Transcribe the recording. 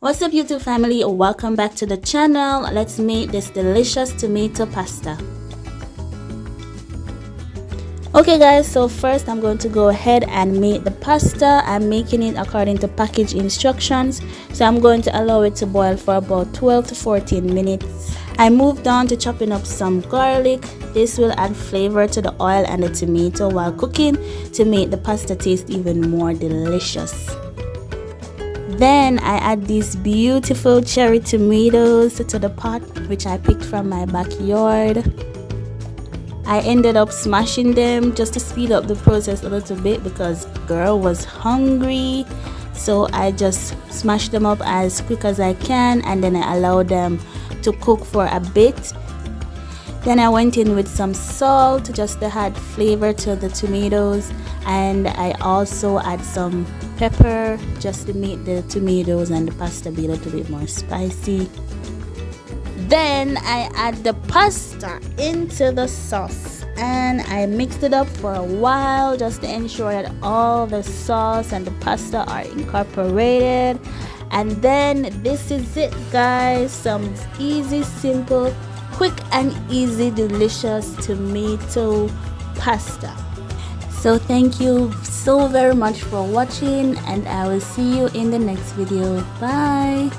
What's up YouTube family, welcome back to the channel. Let's make this delicious tomato pasta. Okay guys, so first I'm going to go ahead and make the pasta. I'm making it according to package instructions, so I'm going to allow it to boil for about 12 to 14 minutes. I moved on to chopping up some garlic. This will add flavor to the oil and the tomato while cooking to make the pasta taste even more delicious. Then I add these beautiful cherry tomatoes to the pot, which I picked from my backyard. I ended up smashing them just to speed up the process a little bit because girl was hungry. So I just smashed them up as quick as I can, and then I allowed them to cook for a bit. Then I went in with some salt just to add flavor to the tomatoes, and I also add some pepper just to make the tomatoes and the pasta be a little bit more spicy. Then I add the pasta into the sauce and I mixed it up for a while just to ensure that all the sauce and the pasta are incorporated. And then this is it guys, some easy, simple, quick and easy, delicious tomato pasta. So thank you so very much for watching, and I will see you in the next video. Bye.